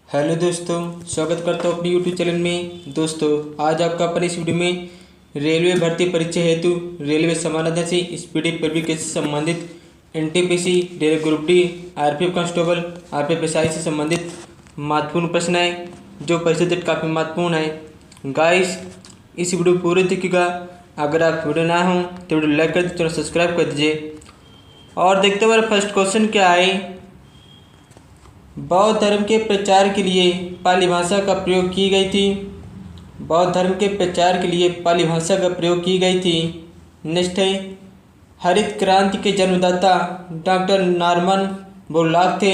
Hello दोस्तों, स्वागत करता हूँ अपने यूट्यूब चैनल में। दोस्तों, आज आपका अपन इस वीडियो में रेलवे भर्ती परीक्षा हेतु रेलवे समानाध्याय से स्पीडी पब्लिकेशन से संबंधित NTPC, railway group D, RPF constable, RPF SI से संबंधित महत्वपूर्ण प्रश्न है जो परीक्षा डेट काफ़ी महत्वपूर्ण है। गाइस, इस वीडियो पूरे देखिएगा। अगर आप वीडियो ना हो तो वीडियो लाइक कर दीजिए, चैनल सब्सक्राइब कर दीजिए। और देखते हुए फर्स्ट क्वेश्चन क्या है। बौद्ध धर्म के प्रचार के लिए पाली भाषा का प्रयोग की गई थी। बौद्ध धर्म के प्रचार के लिए पाली भाषा का प्रयोग की गई थी। नेक्स्ट है, हरित क्रांति के जन्मदाता डॉक्टर नॉर्मन बोरलॉग थे।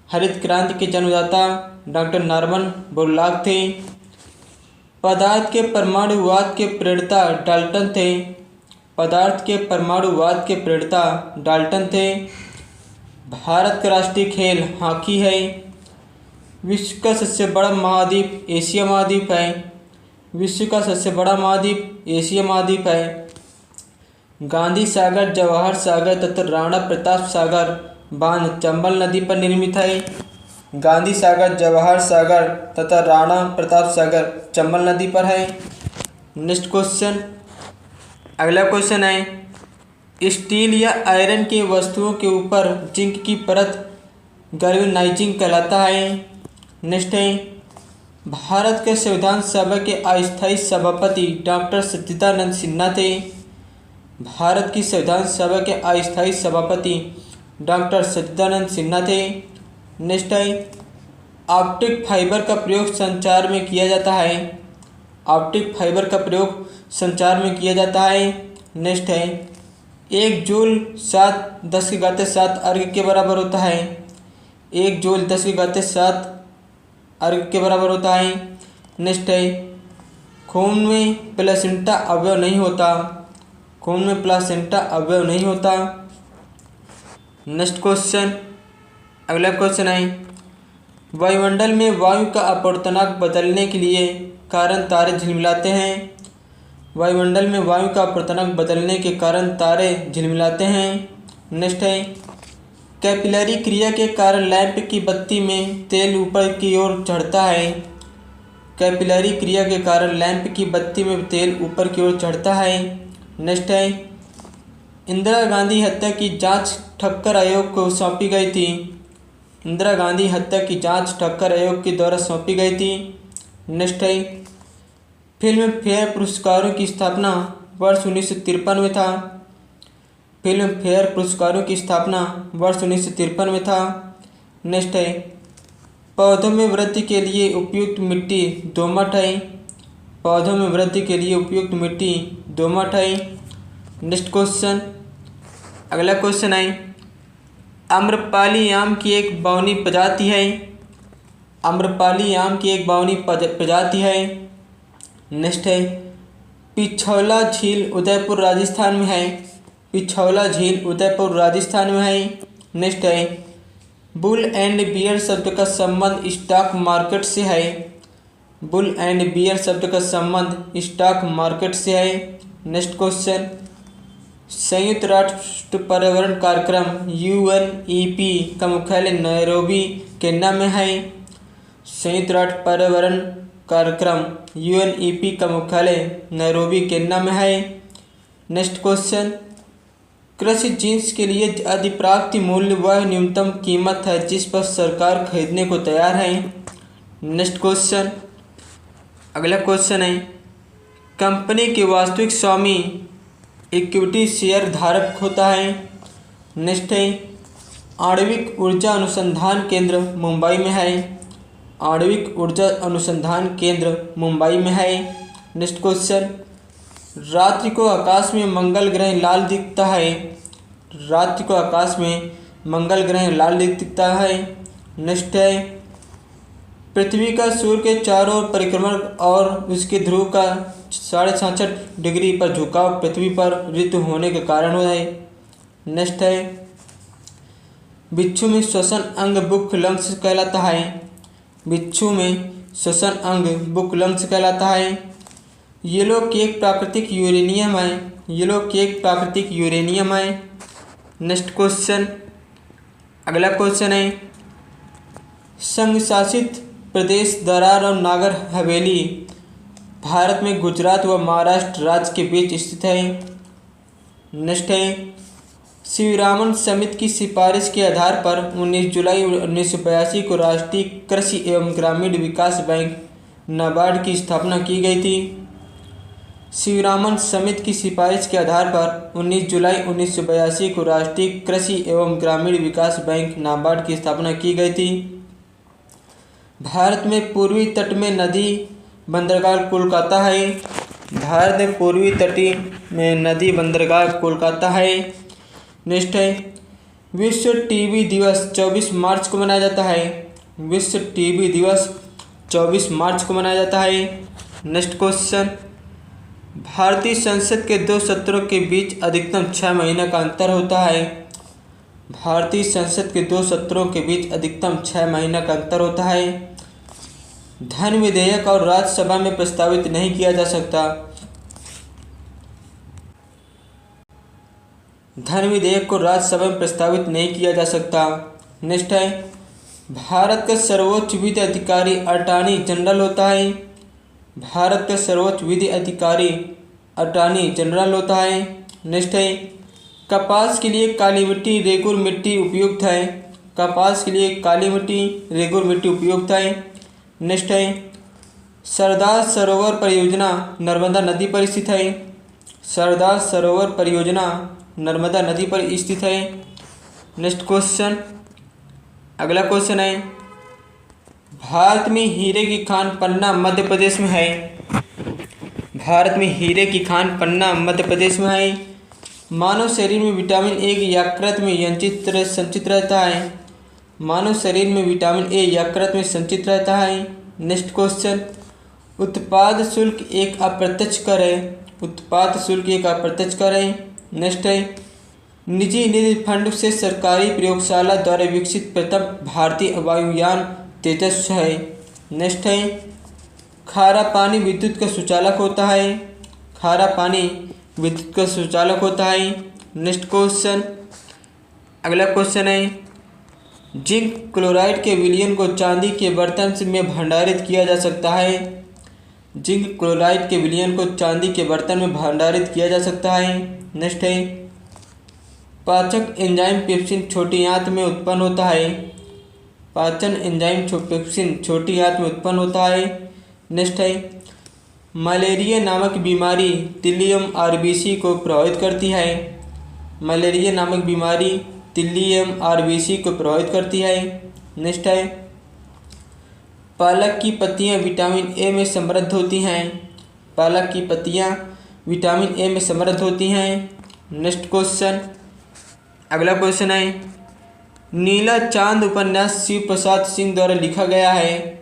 हरित क्रांति के जन्मदाता डॉक्टर नॉर्मन बोरलॉग थे। पदार्थ के परमाणुवाद के प्रणेता डाल्टन थे। पदार्थ के परमाणुवाद के प्रणेता डाल्टन थे। भारत का राष्ट्रीय खेल हॉकी है। विश्व का सबसे बड़ा महाद्वीप एशिया महाद्वीप है। विश्व का सबसे बड़ा महाद्वीप एशिया महाद्वीप है। गांधी सागर, जवाहर सागर तथा राणा प्रताप सागर बांध चंबल नदी पर निर्मित है। गांधी सागर, जवाहर सागर तथा राणा प्रताप सागर चंबल नदी पर है। नेक्स्ट क्वेश्चन, अगला क्वेश्चन है, स्टील या आयरन की वस्तुओं के ऊपर जिंक की परत गैल्वेनाइजिंग कहलाता है। नेक्स्ट है, भारत के संविधान सभा के अस्थायी सभापति डॉक्टर सच्चिदानंद सिन्हा थे। भारत की संविधान सभा के अस्थायी सभापति डॉक्टर सच्चिदानंद सिन्हा थे। नेक्स्ट है, ऑप्टिक फाइबर का प्रयोग संचार में किया जाता है। ऑप्टिक फाइबर का प्रयोग संचार में किया जाता है। नेक्स्ट है, 1 जूल 10⁻⁷ अर्घ के बराबर होता है। 1 जूल 10⁻⁷ अर्घ के बराबर होता है। नेक्स्ट है, खून में प्लेसेंटा अवयव नहीं होता। खून में प्लेसेंटा अवयव नहीं होता। नेक्स्ट क्वेश्चन, अगला क्वेश्चन है, वायुमंडल में वायु का अपवर्तनांक बदलने के लिए कारण तारे झिलमिलाते हैं। वायुमंडल में वायु का अपवर्तनांक बदलने के कारण तारे झिलमिलाते हैं। नेक्स्ट है, कैपिलरी क्रिया के कारण लैंप की बत्ती में तेल ऊपर की ओर चढ़ता है। कैपिलरी क्रिया के कारण लैंप की बत्ती में तेल ऊपर की ओर चढ़ता है। नेक्स्ट है, इंदिरा गांधी हत्या की जांच ठक्कर आयोग को सौंपी गई थी। इंदिरा गांधी हत्या की जांच ठक्कर आयोग के द्वारा सौंपी गई थी। नेक्स्ट है, फिल्म फेयर पुरस्कारों की स्थापना वर्ष 1953 में था। फिल्म फेयर पुरस्कारों की स्थापना वर्ष 1953 में था। नेक्स्ट है, पौधों में वृद्धि के लिए उपयुक्त मिट्टी दोमट है। पौधों में वृद्धि के लिए उपयुक्त मिट्टी दोमट है। नेक्स्ट क्वेश्चन, अगला क्वेश्चन है, आम्रपाली आम की एक बावनी प्रजाति है। आम्रपाली आम की एक बावनी प्रजाति है। नेक्स्ट है, पिछौला झील उदयपुर राजस्थान में है। पिछौला झील उदयपुर राजस्थान में है। नेक्स्ट है, बुल एंड बियर शब्द का संबंध स्टॉक मार्केट से है। बुल एंड बियर शब्द का संबंध स्टॉक मार्केट से है। नेक्स्ट क्वेश्चन, संयुक्त राष्ट्र पर्यावरण कार्यक्रम यूएनईपी का मुख्यालय नैरोबी केन्या में है। संयुक्त राष्ट्र पर्यावरण कार्यक्रम यूएनईपी का मुख्यालय नैरोबी केन्या में है। नेक्स्ट क्वेश्चन, कृषि जिन्स के लिए अधिप्राप्ति मूल्य वह न्यूनतम कीमत है जिस पर सरकार खरीदने को तैयार है। नेक्स्ट क्वेश्चन, अगला क्वेश्चन है, कंपनी के वास्तविक स्वामी इक्विटी शेयर धारक होता है। नेक्स्ट है, आणविक ऊर्जा अनुसंधान केंद्र मुंबई में है। आणविक ऊर्जा अनुसंधान केंद्र मुंबई में है। नेक्स्ट क्वेश्चन, रात्रि को आकाश में मंगल ग्रह लाल दिखता है। रात्रि को आकाश में मंगल ग्रह लाल दिखता है। नेक्स्ट है, पृथ्वी का सूर्य के चारों ओर परिक्रमण और उसके ध्रुव का 66.5 डिग्री पर झुकाव पृथ्वी पर ऋतु होने के कारण है। नेक्स्ट है, बिच्छू में श्वसन अंग बुक लंग्स कहलाता है। बिच्छू में श्वसन अंग बुक लंग्स कहलाता है। येलो केक प्राकृतिक यूरेनियम है। येलो केक प्राकृतिक यूरेनियम है। नेक्स्ट क्वेश्चन, अगला क्वेश्चन है, संघ शासित प्रदेश दादरा और नागर हवेली भारत में गुजरात व महाराष्ट्र राज्य के बीच स्थित है। नेक्स्ट है, शिवरामन समिति की सिफारिश के आधार पर 19 जुलाई 1982 को राष्ट्रीय कृषि एवं ग्रामीण विकास बैंक नाबार्ड की स्थापना की गई थी। शिवरामन समिति की सिफारिश के आधार पर 19 जुलाई 1982 को राष्ट्रीय कृषि एवं ग्रामीण विकास बैंक नाबार्ड की स्थापना की गई थी। भारत में पूर्वी तट में नदी बंदरगाह कोलकाता है। भारत में पूर्वी तटीय में नदी बंदरगाह कोलकाता है। नेक्स्ट है, विश्व टीबी दिवस 24 मार्च को मनाया जाता है। विश्व टीबी दिवस 24 मार्च को मनाया जाता है। नेक्स्ट क्वेश्चन, भारतीय संसद के दो सत्रों के बीच अधिकतम 6 महीने का अंतर होता है। भारतीय संसद के दो सत्रों के बीच अधिकतम 6 महीने का अंतर होता है। धन विधेयक और राज्यसभा में प्रस्तावित नहीं किया जा सकता। धन विधेयक को राज्यसभा में प्रस्तावित नहीं किया जा सकता। नेक्स्ट है, भारत का सर्वोच्च विधि अधिकारी अटॉर्नी जनरल होता है। भारत का सर्वोच्च विधि अधिकारी अटॉर्नी जनरल होता है। नेक्स्ट है, कपास के लिए काली मिट्टी रेगुर मिट्टी उपयुक्त है। कपास के लिए काली मिट्टी रेगुर मिट्टी उपयुक्त है। नेक्स्ट है, सरदार सरोवर परियोजना नर्मदा नदी पर स्थित है। सरदार सरोवर परियोजना नर्मदा नदी पर स्थित है। नेक्स्ट क्वेश्चन, अगला क्वेश्चन है, भारत में हीरे की खान पन्ना मध्य प्रदेश में है। भारत में हीरे की खान पन्ना मध्य प्रदेश में है। मानव शरीर में विटामिन ए की यकृत में संचित रहता है। मानव शरीर में विटामिन ए यकृत में संचित रहता है। नेक्स्ट क्वेश्चन, उत्पाद शुल्क एक अप्रत्यक्ष कर है। उत्पाद शुल्क एक अप्रत्यक्ष कर है। नेक्स्ट है, निजी निधि फंड से सरकारी प्रयोगशाला द्वारा विकसित प्रथम भारतीय वायुयान तेजस है। नेक्स्ट है, खारा पानी विद्युत का सुचालक होता है। खारा पानी विद्युत का सुचालक होता है। नेक्स्ट क्वेश्चन, अगला क्वेश्चन है, जिंक क्लोराइड के विलयन को चांदी के बर्तन में भंडारित किया जा सकता है। जिंक क्लोराइड के विलयन को चांदी के बर्तन में भंडारित किया जा सकता है। नेक्स्ट है, पाचक एंजाइम पेप्सिन छोटी आंत में उत्पन्न होता है। पाचन एंजाइम पेप्सिन छोटी आंत में उत्पन्न होता है। नेक्स्ट है, मलेरिया नामक बीमारी तिल्लियम आरबीसी को प्रभावित करती है। मलेरिया नामक बीमारी तिल्लियम आरबीसी को प्रभावित करती है। नेक्स्ट है, पालक की पत्तियां विटामिन ए में समृद्ध होती हैं। पालक की पत्तियां विटामिन ए में समृद्ध होती हैं। नेक्स्ट क्वेश्चन, अगला क्वेश्चन है, नीला चांद उपन्यास शिव प्रसाद सिंह द्वारा लिखा गया है।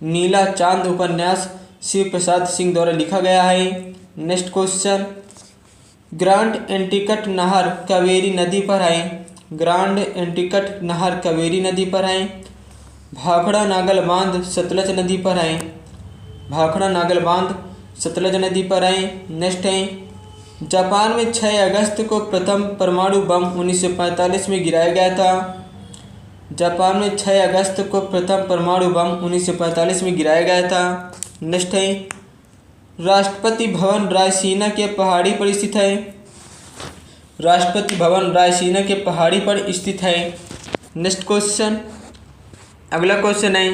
नीला चांद उपन्यास शिव प्रसाद सिंह द्वारा लिखा गया है। नेक्स्ट क्वेश्चन, ग्रांड एंटिकट नहर कावेरी नदी पर है। ग्रांड एंटिकट नहर कावेरी नदी पर है। भाखड़ा नागल बांध सतलज नदी पर है। भाखड़ा नागल बांध सतलज नदी पर है। नेक्स्ट है, जापान में 6 अगस्त को प्रथम परमाणु बम 1945 में गिराया गया था। जापान में 6 अगस्त को प्रथम परमाणु बम 1945 में गिराया गया था। नेक्स्ट है, राष्ट्रपति भवन रायसीना के पहाड़ी पर स्थित है। राष्ट्रपति भवन रायसीना के पहाड़ी पर स्थित है। नेक्स्ट क्वेश्चन, अगला क्वेश्चन है,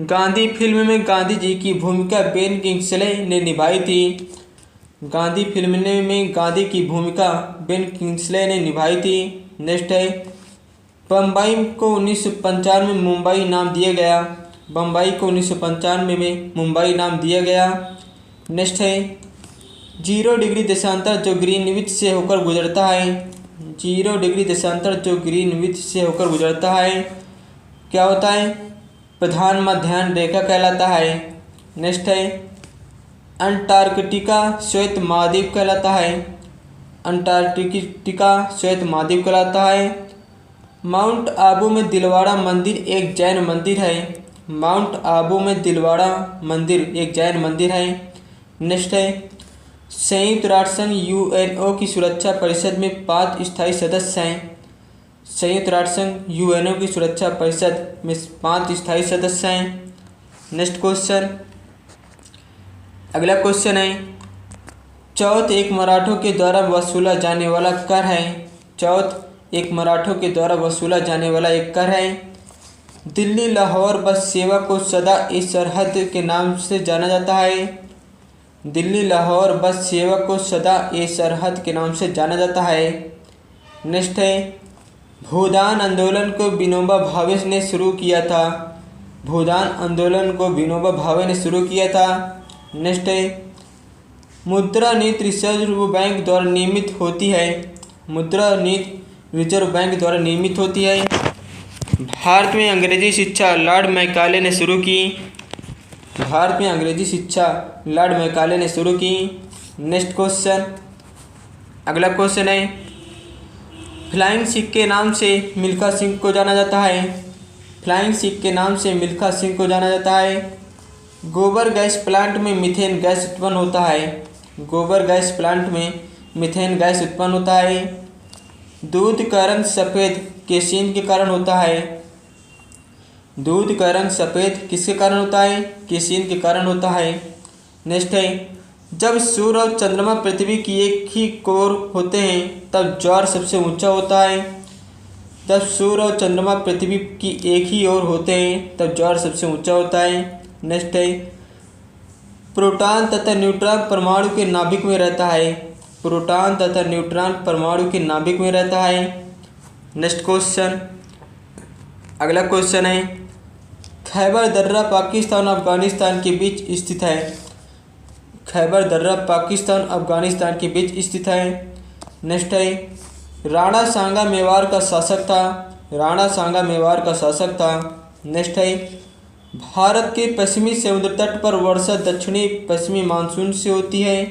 गांधी फिल्म में गांधी जी की भूमिका बेन किंग्सले ने निभाई थी। गांधी फिल्म में गांधी की भूमिका बेन किंग्सले ने निभाई थी। नेक्स्ट है, बम्बई को 1995 में मुंबई नाम दिया गया। बम्बई को 1995 में मुंबई नाम दिया गया। नेक्स्ट है, 0 डिग्री देशांतर जो ग्रीनविच से होकर गुजरता है। 0 डिग्री देशांतर जो ग्रीनविच से होकर गुजरता है क्या होता है? प्रधान मध्याह्न रेखा कहलाता है। नेक्स्ट है, अंटार्कटिका श्वेत महाद्वीप कहलाता है। अंटार्कटिका श्वेत महाद्वीप कहलाता है। माउंट आबू में दिलवाड़ा मंदिर एक जैन मंदिर है। माउंट आबू में दिलवाड़ा मंदिर एक जैन मंदिर है। नेक्स्ट है, संयुक्त राष्ट्र संघ यूएनओ की सुरक्षा परिषद में 5 स्थायी सदस्य हैं। संयुक्त राष्ट्र संघ यूएनओ की सुरक्षा परिषद में 5 स्थायी सदस्य हैं। नेक्स्ट क्वेश्चन, अगला क्वेश्चन है चौथ एक मराठों के द्वारा वसूला जाने वाला कर है। चौथ एक मराठों के द्वारा वसूला जाने वाला एक कर है। दिल्ली लाहौर बस सेवा को सदा ए सरहद के नाम से जाना जाता है। दिल्ली लाहौर बस सेवा को सदा ए सरहद के नाम से जाना जाता है। नेक्स्ट है भूदान आंदोलन को विनोबा भावे ने शुरू किया था। भूदान आंदोलन को विनोबा भावे ने शुरू किया था। नेक्स्ट है मुद्रा नीति रिजर्व बैंक द्वारा नियमित होती है। मुद्रा नीति रिजर्व बैंक द्वारा नियमित होती है। भारत में अंग्रेजी शिक्षा लॉर्ड मैकाले ने शुरू की। भारत में अंग्रेजी शिक्षा लॉर्ड मैकाले ने शुरू की। नेक्स्ट क्वेश्चन, अगला क्वेश्चन है फ्लाइंग सिख के नाम से मिल्खा सिंह को जाना जाता है। फ्लाइंग सिख के नाम से मिल्खा सिंह को जाना जाता है। गोबर गैस प्लांट में मीथेन गैस उत्पन्न होता है। गोबर गैस प्लांट में मीथेन गैस उत्पन्न होता है। दूध का रंग सफ़ेद केसीन के कारण होता है। दूध का रंग सफ़ेद किसके कारण होता है? केसीन के कारण होता है। नेक्स्ट है जब सूर्य और चंद्रमा पृथ्वी की एक ही कोर होते हैं तब ज्वार सबसे ऊंचा होता है। जब सूर्य और चंद्रमा पृथ्वी की एक ही ओर होते हैं तब ज्वार सबसे ऊंचा होता है। नेक्स्ट है प्रोटॉन तथा न्यूट्रॉन परमाणु के नाभिक में रहता है। प्रोटॉन तथा न्यूट्रॉन परमाणु के नाभिक में रहता है। नेक्स्ट क्वेश्चन, अगला क्वेश्चन है खैबर दर्रा पाकिस्तान और अफगानिस्तान के बीच स्थित है। खैबर दर्रा पाकिस्तान अफगानिस्तान के बीच स्थित है। नेक्स्ट है राणा सांगा मेवाड़ का शासक था। राणा सांगा मेवाड़ का शासक था। नेक्स्ट है भारत के पश्चिमी समुद्र तट पर वर्षा दक्षिणी पश्चिमी मानसून से होती है।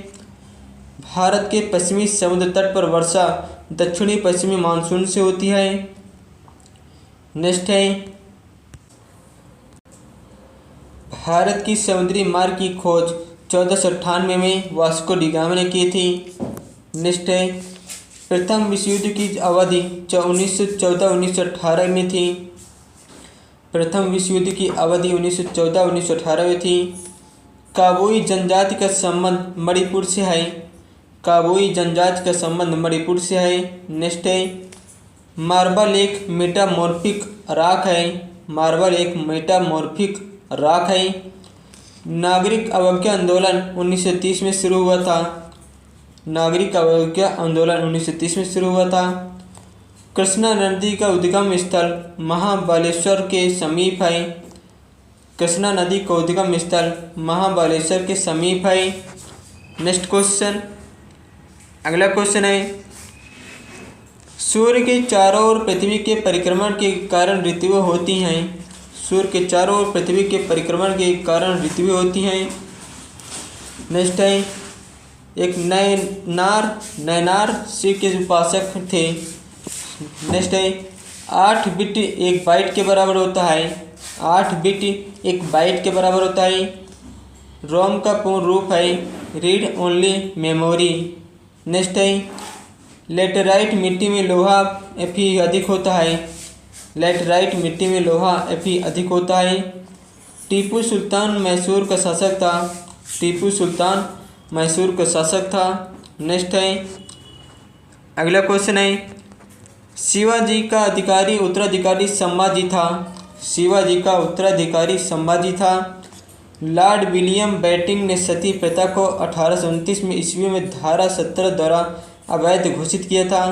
भारत के पश्चिमी समुद्र तट पर वर्षा दक्षिणी पश्चिमी मानसून से होती है। नेक्स्ट है भारत की समुद्री मार्ग की खोज 1498 में वास्को डी गामा ने की थी। नेक्स्ट है प्रथम विश्व युद्ध की अवधि 1914-1918 में थी। प्रथम विश्व युद्ध की अवधि 1914-1918 में थी। काबुई जनजाति का संबंध मणिपुर से है। काबुई जनजाति का संबंध मणिपुर से है। नेक्स्ट है मार्बल एक मेटामॉर्फिक राख है। मार्बल एक मेटामॉर्फिक राख है। नागरिक अवज्ञा आंदोलन 1930 में शुरू हुआ था। नागरिक अवज्ञा आंदोलन 1930 में शुरू हुआ था। कृष्णा नदी का उद्गम स्थल महाबलेश्वर के समीप है। कृष्णा नदी का उद्गम स्थल महाबलेश्वर के समीप है। नेक्स्ट क्वेश्चन, अगला क्वेश्चन है सूर्य के चारों ओर पृथ्वी के परिक्रमण के कारण ऋतुएं होती हैं। सूर्य के चारों ओर पृथ्वी के परिक्रमण के कारण ऋतुएं होती हैं। नेक्स्ट है एक नैनार शिव के उपासक थे। नेक्स्ट है 8 बिट 1 बाइट के बराबर होता है। 8 बिट 1 बाइट के बराबर होता है। रोम का पूर्ण रूप है रीड ओनली मेमोरी। नेक्स्ट है लेटराइट मिट्टी में लोहा Fe अधिक होता है। लेटराइट मिट्टी में लोहा Fe अधिक होता है। टीपू सुल्तान मैसूर का शासक था। टीपू सुल्तान मैसूर का शासक था। नेक्स्ट है अगला क्वेश्चन है शिवाजी का अधिकारी उत्तराधिकारी संभाजी था। शिवाजी का उत्तराधिकारी संभाजी था। लॉर्ड विलियम बेंटिंक ने सती प्रथा को 1829 में ईस्वी में धारा 17 द्वारा अवैध घोषित किया था।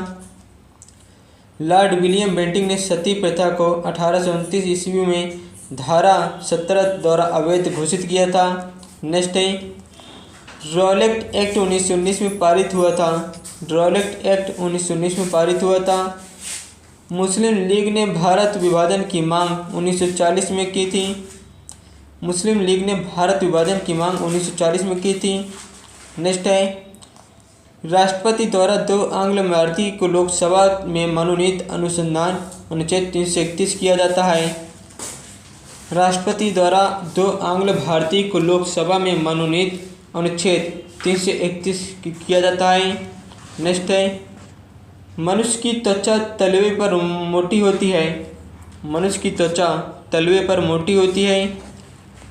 लॉर्ड विलियम बेंटिंक ने सती प्रथा को 1829 ईस्वी में धारा 17 द्वारा अवैध घोषित किया था। नेक्स्ट है रॉलेट एक्ट 1919 में पारित हुआ था। रॉलेट एक्ट 1919 में पारित हुआ था। मुस्लिम लीग ने भारत विभाजन की मांग 1940 में की थी। मुस्लिम लीग ने भारत विभाजन की मांग 1940 में की थी। नेक्स्ट है राष्ट्रपति द्वारा 2 आंग्ल भारतीय को लोकसभा में मनोनीत अनुसंधान अनुच्छेद 331 किया जाता है। राष्ट्रपति द्वारा 2 आंग्ल भारतीय को लोकसभा में मनोनीत अनुच्छेद 331 किया जाता है। नेक्स्ट है मनुष्य की त्वचा तलवे पर मोटी होती है। मनुष्य की त्वचा तलवे पर मोटी होती है।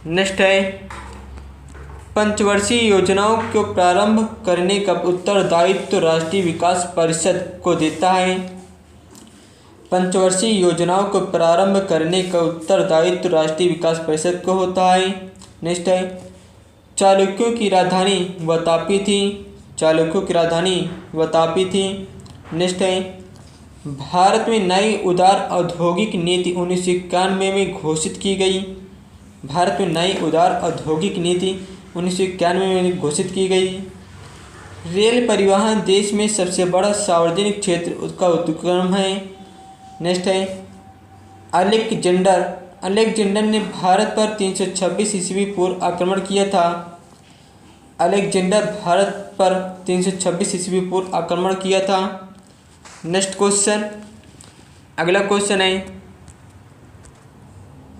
नेक्स्ट है, पंचवर्षीय योजनाओं को प्रारंभ करने का उत्तरदायित्व राष्ट्रीय विकास परिषद को देता है। पंचवर्षीय योजनाओं को प्रारंभ करने का उत्तरदायित्व राष्ट्रीय विकास परिषद को होता है। नेक्स्ट है, चालुक्यों की राजधानी वातापी थी। चालुक्यों की राजधानी वातापी थी। नेक्स्ट है, भारत में नई उदार औद्योगिक नीति 1991 में घोषित की गई। भारत में नई उदार औद्योगिक नीति 1991 में घोषित की गई। रेल परिवहन देश में सबसे बड़ा सार्वजनिक क्षेत्र उसका उपक्रम है। नेक्स्ट है, अलेक्जेंडर ने भारत पर 326 ईस्वी पूर्व आक्रमण किया था। अलेक्जेंडर भारत पर 326 ईस्वी पूर्व आक्रमण किया था। नेक्स्ट क्वेश्चन, अगला क्वेश्चन है,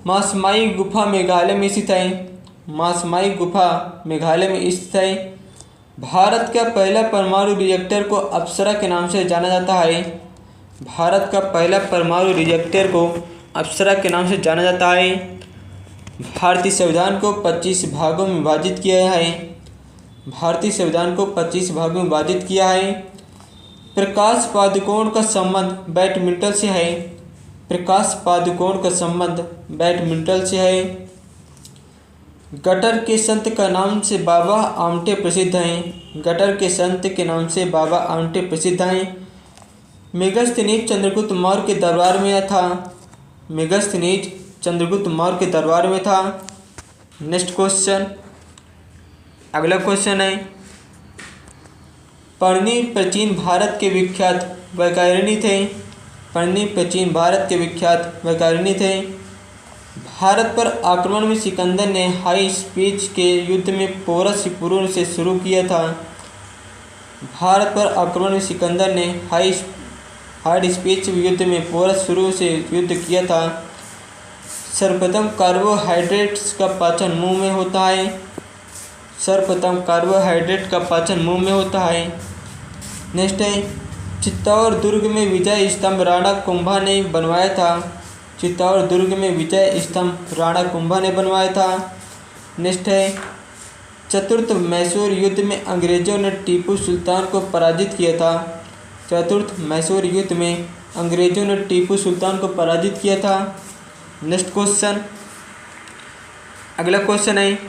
मासमाई गुफा मेघालय में स्थित है। मासमाई गुफा मेघालय में स्थित है। भारत का पहला परमाणु रिएक्टर को अप्सरा के नाम से जाना जाता है। भारत का पहला परमाणु रिएक्टर को अप्सरा के नाम से जाना जाता है। भारतीय संविधान को 25 भागों में विभाजित किया है। भारतीय संविधान को 25 भागों में विभाजित किया है। प्रकाश पादुकोण का संबंध बैडमिंटन से है। प्रकाश पादुकोण का संबंध बैडमिंटन से है। गटर के संत का नाम से बाबा आमटे प्रसिद्ध हैं। गटर के संत के नाम से बाबा आमटे प्रसिद्ध हैं। मेगस्थनीज चंद्रगुप्त मौर्य के दरबार में था। मेगस्थनीज चंद्रगुप्त मौर्य के दरबार में था। नेक्स्ट क्वेश्चन, अगला क्वेश्चन है, पढ़नी प्राचीन भारत के विख्यात वैज्ञानिक थे। पढ़नी प्राचीन भारत के विख्यात वैज्ञानिक थे। भारत पर आक्रमण में सिकंदर ने हाई स्पीच के युद्ध में पोरस सिपुरु से शुरू किया था। भारत पर आक्रमण में सिकंदर ने हाई स्पीच युद्ध में पोरस शुरू से युद्ध किया था। सर्वप्रथम कार्बोहाइड्रेट्स का पाचन मुंह में होता है। सर्वप्रथम कार्बोहाइड्रेट का पाचन मुंह में होता है। नेक्स्ट है, चित्तौड़ दुर्ग में विजय स्तंभ राणा कुंभा ने बनवाया था। चित्तौड़ दुर्ग में विजय स्तंभ राणा कुंभा ने बनवाया था। नेक्स्ट है, चतुर्थ मैसूर युद्ध में अंग्रेजों ने टीपू सुल्तान को पराजित किया था। चतुर्थ मैसूर युद्ध में अंग्रेजों ने टीपू सुल्तान को पराजित किया था। नेक्स्ट क्वेश्चन, अगला क्वेश्चन है,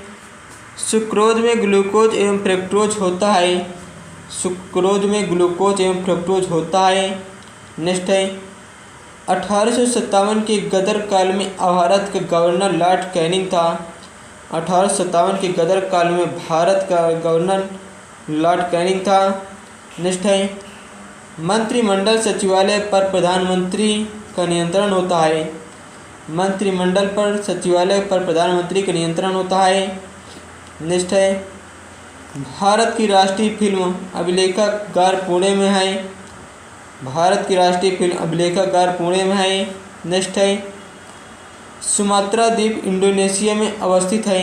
सुक्रोज में ग्लूकोज एवं फ्रक्टोज होता है। सुक्रोज में ग्लूकोज एवं फ्रक्टोज होता है। नेक्स्ट है, 1857 के गदर काल में भारत का गवर्नर लॉर्ड कैनिंग था। 1857 के गदर काल में भारत का गवर्नर लॉर्ड कैनिंग था। नेक्स्ट है, मंत्रिमंडल सचिवालय पर प्रधानमंत्री का नियंत्रण होता है। मंत्रिमंडल पर सचिवालय पर प्रधानमंत्री का नियंत्रण होता है। नेक्स्ट है, भारत की राष्ट्रीय फिल्म अभिलेखागार पुणे में है। भारत की राष्ट्रीय फिल्म अभिलेखागार पुणे में है। नेक्स्ट है, सुमात्रा द्वीप इंडोनेशिया में अवस्थित है।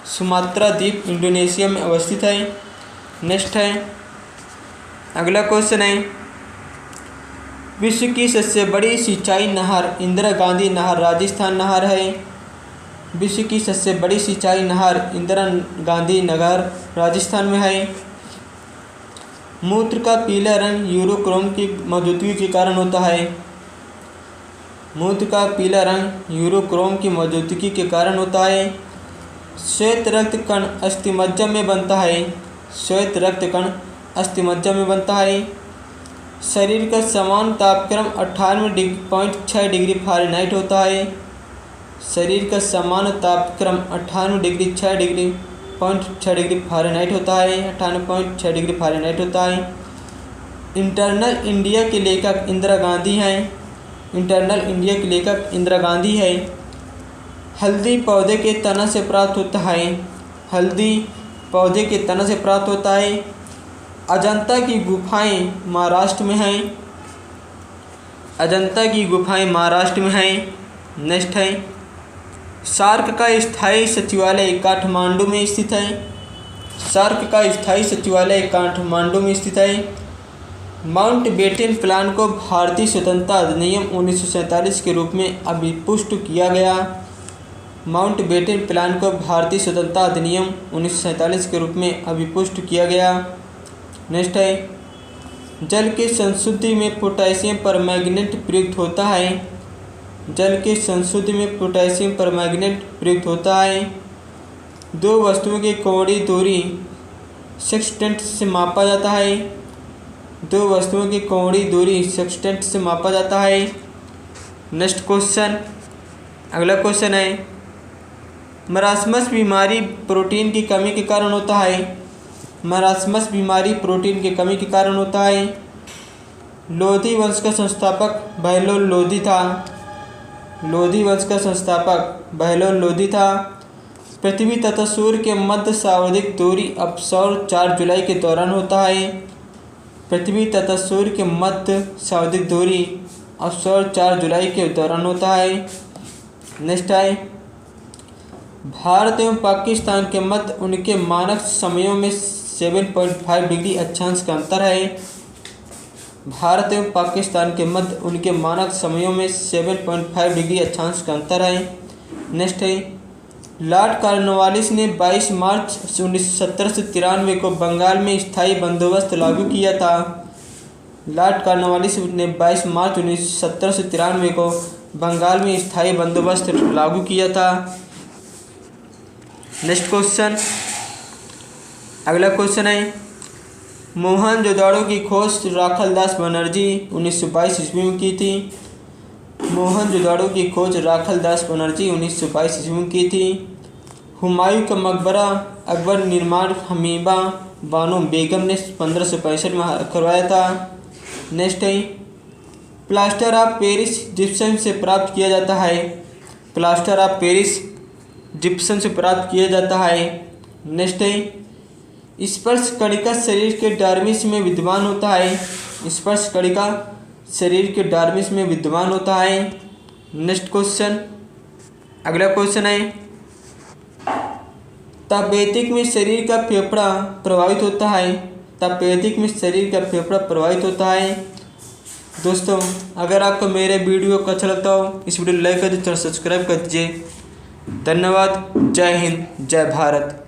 सुमात्रा द्वीप इंडोनेशिया में अवस्थित है। नेक्स्ट है, अगला क्वेश्चन है, विश्व की सबसे बड़ी सिंचाई नहर इंदिरा गांधी नहर राजस्थान नहर है। विश्व की सबसे बड़ी सिंचाई नहर इंदिरा गांधी नहर राजस्थान में है। मूत्र का पीला रंग यूरोक्रोम की मौजूदगी के कारण होता है। मूत्र का पीला रंग यूरोक्रोम की मौजूदगी के कारण होता है। श्वेत रक्त कण अस्थिमज्जा में बनता है। श्वेत रक्त कण अस्थिमज्जा में बनता है। शरीर का समान तापक्रम 98.6 डिग्री फ़ारेनहाइट होता है। शरीर का समान तापक्रम 98.6 डिग्री फ़ारेनहाइट होता है। 98.6 डिग्री फ़ारेनहाइट होता है। इंटरनल इंडिया के लेखक इंदिरा गांधी हैं। इंटरनल इंडिया के लेखक इंदिरा गांधी है। हल्दी पौधे के तना से प्राप्त होता है। हल्दी पौधे के तना से प्राप्त होता है। अजंता की गुफाएं महाराष्ट्र में हैं। अजंता की गुफाएं महाराष्ट्र में हैं। नेक्स्ट है, सार्क का स्थायी सचिवालय काठमांडू में स्थित है। सार्क का स्थायी सचिवालय काठमांडू में स्थित है। माउंटबेटन प्लान को भारतीय स्वतंत्रता अधिनियम 1947 के रूप में अभिपुष्ट किया गया। माउंटबेटन प्लान को भारतीय स्वतंत्रता अधिनियम 1947 के रूप में अभिपुष्ट किया गया। नेक्स्ट है, जल की संशुद्धि में पोटेशियम परमैंगनेट प्रयुक्त होता है। जल की संशुद्धि में पोटेशियम परमैंगनेट प्रयुक्त होता है। दो वस्तुओं की कोणीय दूरी सेक्सटेंट से मापा जाता है। दो वस्तुओं की कोणीय दूरी सेक्सटेंट से मापा जाता है। नेक्स्ट क्वेश्चन, अगला क्वेश्चन है, मरासमस बीमारी प्रोटीन की कमी के कारण होता है। मरासमस बीमारी प्रोटीन की कमी के कारण होता है। लोधी वंश का संस्थापक बहलोल लोधी था। लोधी वंश का संस्थापक बहलोल लोधी था। पृथ्वी तथा सूर्य के मध्य सार्वधिक दूरी अवसौर 4 जुलाई के दौरान होता है। पृथ्वी तथा सूर्य के मध्य सार्वधिक दूरी अवसौर 4 जुलाई के दौरान होता है। नेक्स्ट है, भारत एवं पाकिस्तान के मध्य उनके मानक समयों में 7.5 डिग्री अक्षांश का अंतर है। भारत एवं पाकिस्तान के मध्य उनके मानक समयों में 7.5 डिग्री अक्षांश का अंतर है। नेक्स्ट है, लॉर्ड कॉर्नवालिस ने 22 मार्च 1793 को बंगाल में स्थायी बंदोबस्त लागू किया था। लॉर्ड कॉर्नवालिस ने 22 मार्च 1793 को बंगाल में स्थायी बंदोबस्त लागू किया था। नेक्स्ट क्वेश्चन, अगला क्वेश्चन है, मोहनजोदड़ो की खोज राखालदास बनर्जी 1922 ईस्वी में की थी। मोहनजोदड़ो की खोज राखालदास बनर्जी 1922 ईस्वी में की थी। हुमायूं का मकबरा अकबर निर्माण हमीदा बानो बेगम ने 1565 में करवाया था। नेक्स्ट है, प्लास्टर ऑफ पेरिस जिप्सम से प्राप्त किया जाता है। प्लास्टर ऑफ पेरिस जिप्सम से प्राप्त किया जाता है। नेक्स्ट है, स्पर्श कणिका शरीर के डार्मिस में विद्यमान होता है। स्पर्श कणिका शरीर के डार्मिस में विद्यमान होता है। नेक्स्ट क्वेश्चन, अगला क्वेश्चन है, तपेदिक में शरीर का फेफड़ा प्रभावित होता है। तपेदिक में शरीर का फेफड़ा प्रभावित होता है। दोस्तों, अगर आपको मेरे वीडियो को अच्छा लगता हो इस वीडियो को लाइक कर दीजिए, सब्सक्राइब कर दीजिए। धन्यवाद। जय हिंद, जय भारत।